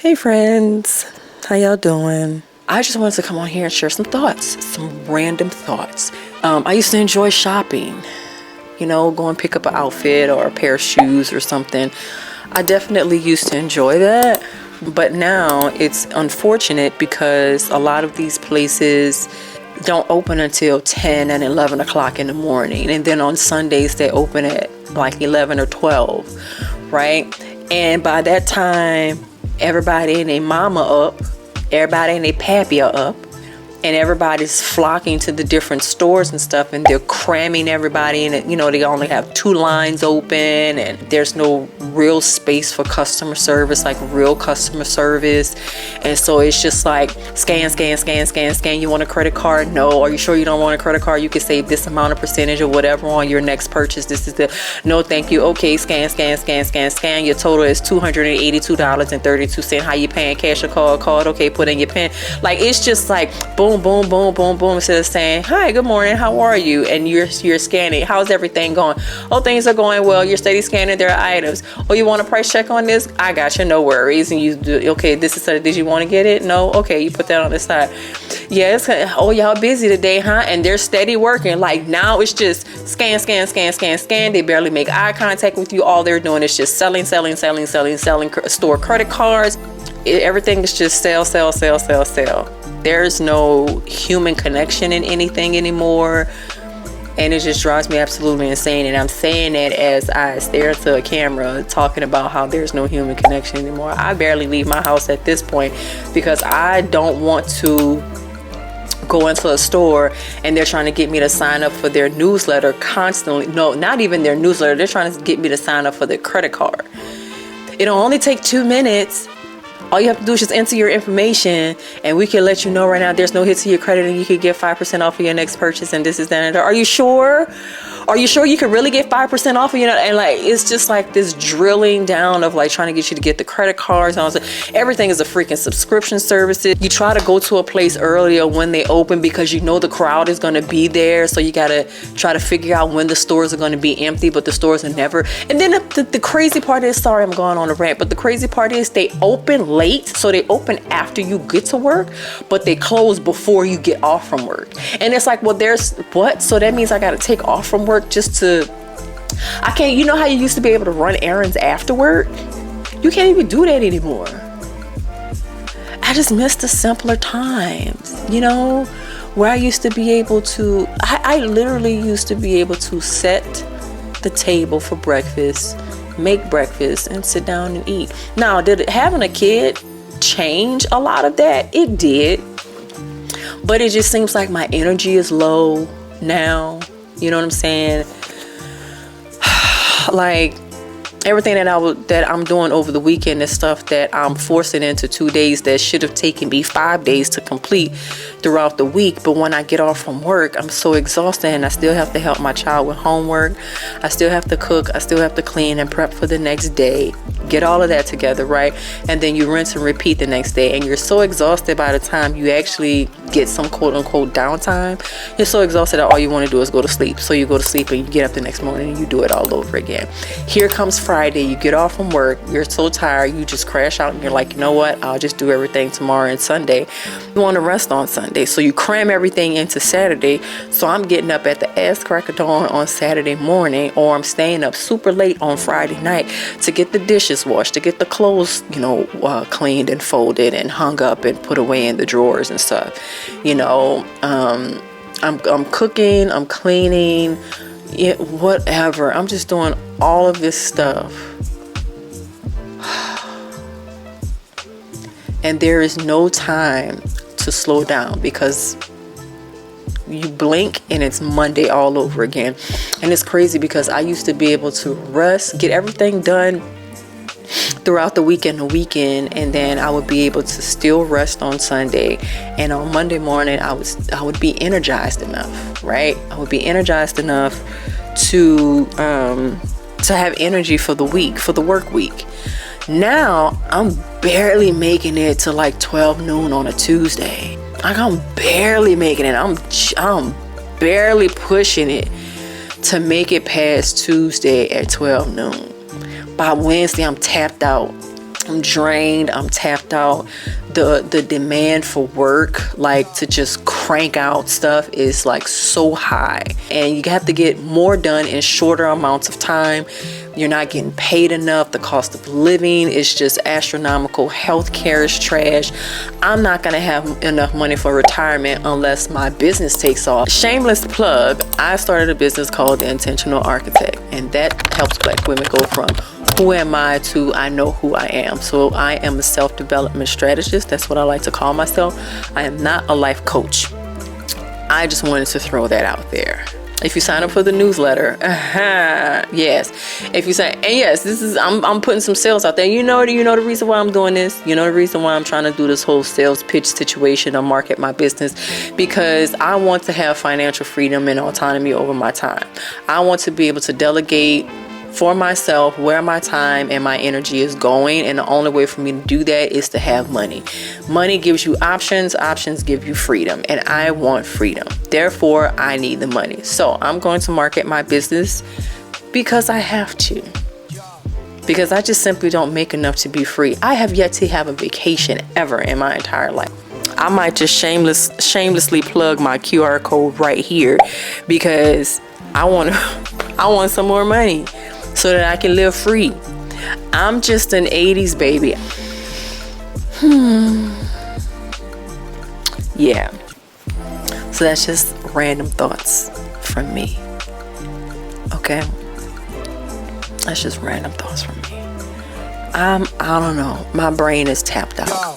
Hey friends, how y'all doing? I just wanted to come on here and share some thoughts, some random thoughts. I used to enjoy shopping, going pick up an outfit or a pair of shoes or something. I definitely used to enjoy that, but now it's unfortunate because a lot of these places don't open until 10 and 11 o'clock in the morning, and then on Sundays they open at like 11 or 12, right? And by that time, everybody and their mama up, everybody and their pappy are up, and everybody's flocking to the different stores and stuff, and they're cramming everybody in it. They only have 2 lines open, and there's no real space for customer service, like real customer service. And so it's just like scan. You want a credit card? No. Are you sure you don't want a credit card? You can save this amount of percentage or whatever on your next purchase. This is the no, thank you. Okay, scan. Your total is $282.32. How you paying? Cash or card? Okay, put in your PIN. Like, it's just like boom, instead of saying, hi, good morning, how are you? And you're scanning. How's everything going? Oh, things are going well. You're steady scanning their items. Oh, you want a price check on this? I got you, no worries. And you do, okay, this is, did you want to get it? No? Okay, you put that on the side. Yeah, oh, y'all busy today, huh? And they're steady working. Like, now it's just scan. They barely make eye contact with you. All they're doing is just selling store credit cards. Everything is just sell. There's no human connection in anything anymore, and it just drives me absolutely insane. And I'm saying that as I stare into a camera talking about how there's no human connection anymore. I barely leave my house at this point because I don't want to go into a store and they're trying to get me to sign up for their newsletter constantly. No, not even their newsletter. They're trying to get me to sign up for their credit card. It'll only take 2 minutes. All you have to do is just enter your information, and we can let you know right now there's no hit to your credit, and you could get 5% off of your next purchase, and this is that and that. Are you sure? Are you sure you could really get 5% off of and like, it's just like this drilling down of like trying to get you to get the credit cards. And everything is a freaking subscription services. You try to go to a place earlier when they open because you know the crowd is going to be there. So you got to try to figure out when the stores are going to be empty, but the stores are never. And then the crazy part is, sorry, I'm going on a rant, but the crazy part is they open late. So they open after you get to work, but they close before you get off from work. And it's like, well, there's what? So that means I got to take off from work just to, I can't, you know how you used to be able to run errands after work? You can't even do that anymore. I just miss the simpler times, where I used to be able to, I literally used to be able to set the table for breakfast, make breakfast, and sit down and eat. Now, did having a kid change a lot of that? It did. But it just seems like my energy is low now. You know what I'm saying? Like, everything that I'm doing over the weekend is stuff that I'm forcing into 2 days that should have taken me 5 days to complete throughout the week. But when I get off from work, I'm so exhausted, and I still have to help my child with homework. I still have to cook. I still have to clean and prep for the next day. Get all of that together, right? And then you rinse and repeat the next day. And you're so exhausted by the time you actually get some quote unquote downtime. You're so exhausted that all you want to do is go to sleep. So you go to sleep and you get up the next morning and you do it all over again. Here comes Friday, you get off from work, you're so tired, you just crash out and you're like, you know what, I'll just do everything tomorrow and Sunday. You want to rest on Sunday, so you cram everything into Saturday. So I'm getting up at the ass crack of dawn on Saturday morning, or I'm staying up super late on Friday night to get the dishes washed, to get the clothes, cleaned and folded and hung up and put away in the drawers and stuff. I'm cooking, I'm cleaning, whatever. I'm just doing all of this stuff. And there is no time to slow down because you blink and it's Monday all over again. And it's crazy because I used to be able to rest, get everything done throughout the weekend, and then I would be able to still rest on Sunday, and on Monday morning I would be energized enough, right? I would be energized enough to have energy for the week, for the work week. Now I'm barely making it to like 12 noon on a Tuesday. Like, I'm barely making it. I'm barely pushing it to make it past Tuesday at 12 noon. By Wednesday, I'm tapped out. I'm drained, I'm tapped out. The demand for work, like to just crank out stuff, is like so high, and you have to get more done in shorter amounts of time. You're not getting paid enough. The cost of living is just astronomical. Healthcare is trash. I'm not gonna have enough money for retirement unless my business takes off. Shameless plug, I started a business called The Intentional Architect, and that helps Black women go from who am I to I know who I am. So I am a self-development strategist. That's what I like to call myself. I am not a life coach. I just wanted to throw that out there. If you sign up for the newsletter, yes. If you say, and yes, this is, I'm putting some sales out there. You know the reason why I'm doing this. You know the reason why I'm trying to do this whole sales pitch situation or market my business, because I want to have financial freedom and autonomy over my time. I want to be able to delegate for myself where my time and my energy is going, and the only way for me to do that is to have money. Money gives you options give you freedom, and I want freedom. Therefore, I need the money. So I'm going to market my business because I have to, because I just simply don't make enough to be free. I have yet to have a vacation ever in my entire life. I might just shamelessly plug my QR code right here, because I want some more money so that I can live free. I'm just an 80s baby. Yeah. So that's just random thoughts from me. Okay? That's just random thoughts from me. I don't know. My brain is tapped out.